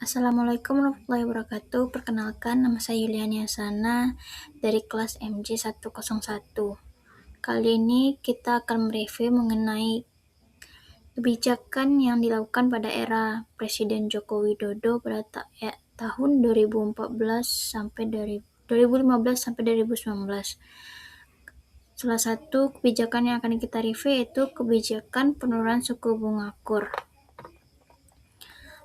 Assalamualaikum warahmatullahi wabarakatuh. Perkenalkan, nama saya Yuliania Sana dari kelas MJ101. Kali ini kita akan mereview mengenai kebijakan yang dilakukan pada era Presiden Joko Widodo pada tahun 2014 sampai 2015 sampai 2019. Salah satu kebijakan yang akan kita review yaitu kebijakan penurunan suku bunga KUR.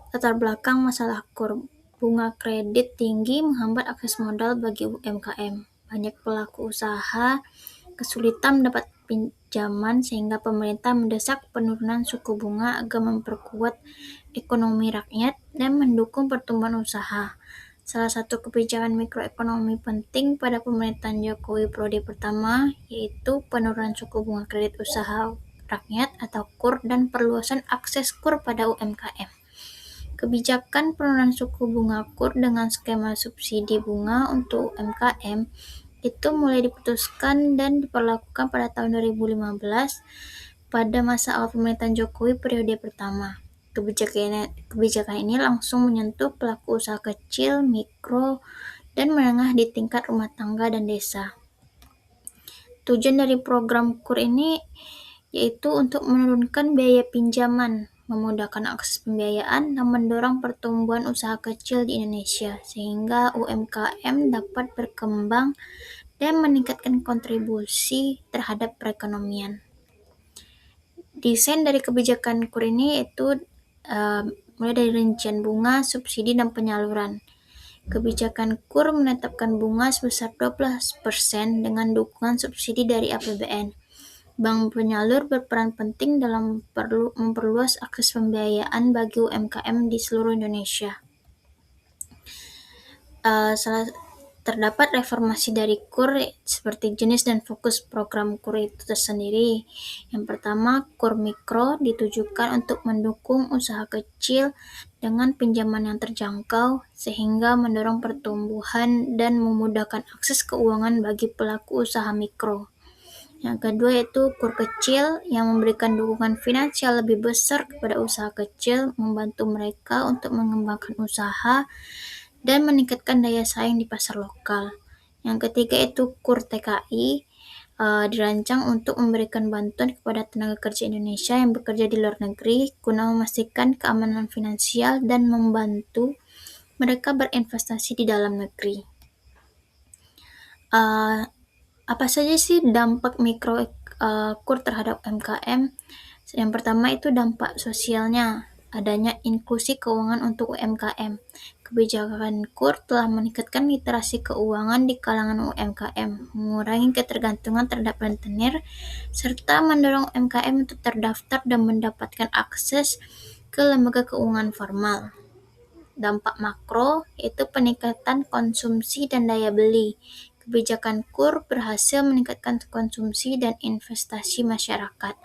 Latar belakang masalah KUR. Bunga kredit tinggi menghambat akses modal bagi UMKM. Banyak pelaku usaha kesulitan mendapat pinjaman sehingga pemerintah mendesak penurunan suku bunga agar memperkuat ekonomi rakyat dan mendukung pertumbuhan usaha. Salah satu kebijakan mikroekonomi penting pada pemerintahan Jokowi periode pertama yaitu penurunan suku bunga kredit usaha rakyat atau KUR dan perluasan akses KUR pada UMKM. Kebijakan penurunan suku bunga KUR dengan skema subsidi bunga untuk UMKM itu mulai diputuskan dan diperlakukan pada tahun 2015 pada masa awal pemerintahan Jokowi periode pertama. Kebijakan ini langsung menyentuh pelaku usaha kecil, mikro, dan menengah di tingkat rumah tangga dan desa. Tujuan dari program KUR ini yaitu untuk menurunkan biaya pinjaman, memudahkan akses pembiayaan, dan mendorong pertumbuhan usaha kecil di Indonesia, sehingga UMKM dapat berkembang dan meningkatkan kontribusi terhadap perekonomian. Desain dari kebijakan KUR ini yaitu mulai dari rincian bunga, subsidi, dan penyaluran. Kebijakan KUR menetapkan bunga sebesar 12% dengan dukungan subsidi dari APBN. Bank penyalur berperan penting dalam memperluas akses pembiayaan bagi UMKM di seluruh Indonesia. Terdapat reformasi dari KUR seperti jenis dan fokus program KUR itu tersendiri. Yang pertama, KUR Mikro ditujukan untuk mendukung usaha kecil dengan pinjaman yang terjangkau sehingga mendorong pertumbuhan dan memudahkan akses keuangan bagi pelaku usaha mikro. Yang kedua yaitu KUR kecil yang memberikan dukungan finansial lebih besar kepada usaha kecil, membantu mereka untuk mengembangkan usaha dan meningkatkan daya saing di pasar lokal. Yang ketiga yaitu KUR TKI dirancang untuk memberikan bantuan kepada tenaga kerja Indonesia yang bekerja di luar negeri guna memastikan keamanan finansial dan membantu mereka berinvestasi di dalam negeri. Apa saja sih dampak mikro KUR terhadap UMKM? Yang pertama itu dampak sosialnya, adanya inklusi keuangan untuk UMKM. Kebijakan KUR telah meningkatkan literasi keuangan di kalangan UMKM, mengurangi ketergantungan terhadap rentenir, serta mendorong UMKM untuk terdaftar dan mendapatkan akses ke lembaga keuangan formal. Dampak makro yaitu peningkatan konsumsi dan daya beli. Kebijakan KUR berhasil meningkatkan konsumsi dan investasi masyarakat.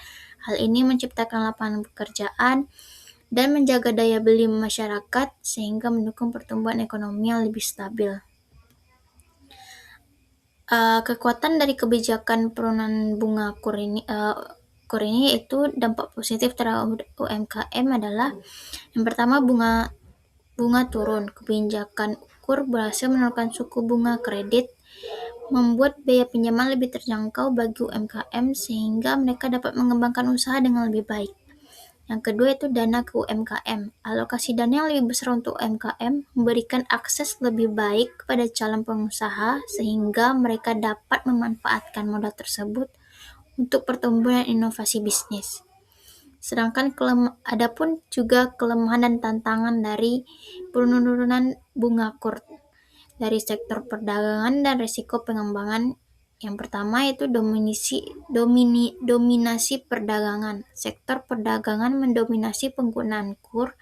Hal ini menciptakan lapangan pekerjaan dan menjaga daya beli masyarakat sehingga mendukung pertumbuhan ekonomi yang lebih stabil. Kekuatan dari kebijakan penurunan bunga KUR ini yaitu dampak positif terhadap UMKM adalah yang pertama bunga turun. Kebijakan KUR berhasil menurunkan suku bunga kredit, membuat biaya pinjaman lebih terjangkau bagi UMKM sehingga mereka dapat mengembangkan usaha dengan lebih baik. Yang kedua itu dana ke UMKM. Alokasi dana yang lebih besar untuk UMKM memberikan akses lebih baik kepada calon pengusaha sehingga mereka dapat memanfaatkan modal tersebut untuk pertumbuhan inovasi bisnis. Sedangkan adapun juga kelemahan dan tantangan dari penurunan bunga KUR dari sektor perdagangan dan risiko pengembangan. Yang pertama yaitu dominasi perdagangan. Sektor perdagangan mendominasi penggunaan KUR,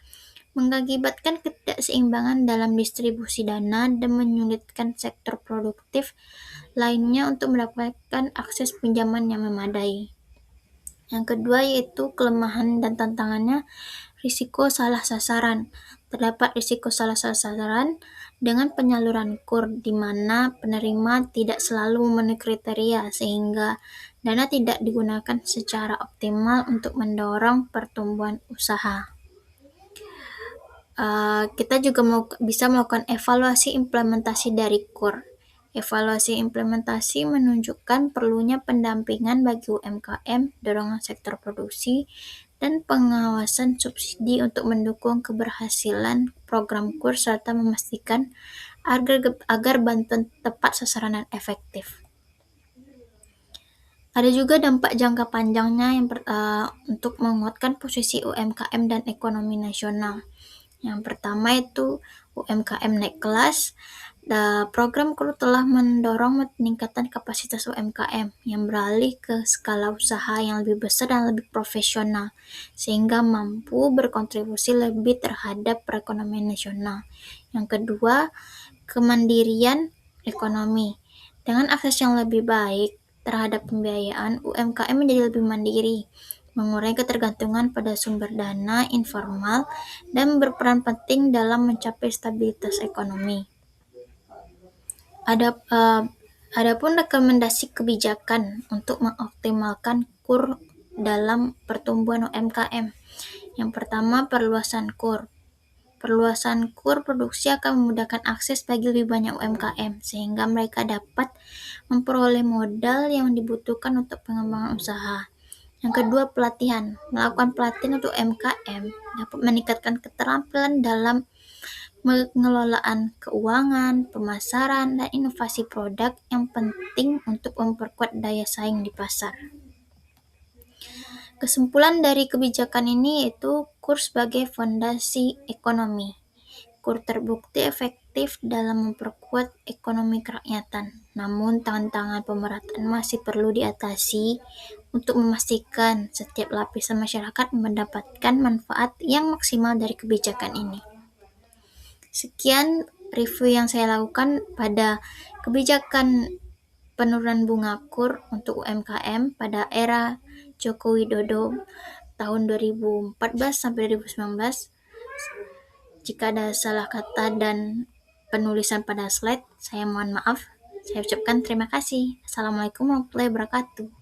mengakibatkan ketidakseimbangan dalam distribusi dana dan menyulitkan sektor produktif lainnya untuk mendapatkan akses pinjaman yang memadai. Yang kedua yaitu kelemahan dan tantangannya risiko salah sasaran. Terdapat risiko salah sasaran dengan penyaluran KUR di mana penerima tidak selalu memenuhi kriteria sehingga dana tidak digunakan secara optimal untuk mendorong pertumbuhan usaha. kita juga bisa melakukan evaluasi implementasi dari KUR. Evaluasi implementasi menunjukkan perlunya pendampingan bagi UMKM, dorongan sektor produksi, dan pengawasan subsidi untuk mendukung keberhasilan program KUR serta memastikan agar bantuan tepat sasaran dan efektif. Ada juga dampak jangka panjangnya untuk menguatkan posisi UMKM dan ekonomi nasional. Yang pertama itu UMKM naik kelas. Program KUR telah mendorong peningkatan kapasitas UMKM yang beralih ke skala usaha yang lebih besar dan lebih profesional, sehingga mampu berkontribusi lebih terhadap perekonomian nasional. Yang kedua, kemandirian ekonomi. Dengan akses yang lebih baik terhadap pembiayaan, UMKM menjadi lebih mandiri, mengurangi ketergantungan pada sumber dana informal, dan berperan penting dalam mencapai stabilitas ekonomi. Adapun rekomendasi kebijakan untuk mengoptimalkan KUR dalam pertumbuhan UMKM. Yang pertama, perluasan KUR. Perluasan KUR produksi akan memudahkan akses bagi lebih banyak UMKM, sehingga mereka dapat memperoleh modal yang dibutuhkan untuk pengembangan usaha. Yang kedua, pelatihan. Melakukan pelatihan untuk UMKM dapat meningkatkan keterampilan dalam pengelolaan keuangan, pemasaran, dan inovasi produk yang penting untuk memperkuat daya saing di pasar. Kesimpulan dari kebijakan ini yaitu KUR sebagai fondasi ekonomi. KUR terbukti efektif dalam memperkuat ekonomi kerakyatan, namun tantangan pemerataan masih perlu diatasi untuk memastikan setiap lapisan masyarakat mendapatkan manfaat yang maksimal dari kebijakan ini. Sekian review yang saya lakukan pada kebijakan penurunan bunga KUR untuk UMKM pada era Joko Widodo tahun 2014 sampai 2019. Jika ada salah kata dan penulisan pada slide, saya mohon maaf. Saya ucapkan terima kasih. Assalamualaikum warahmatullahi wabarakatuh.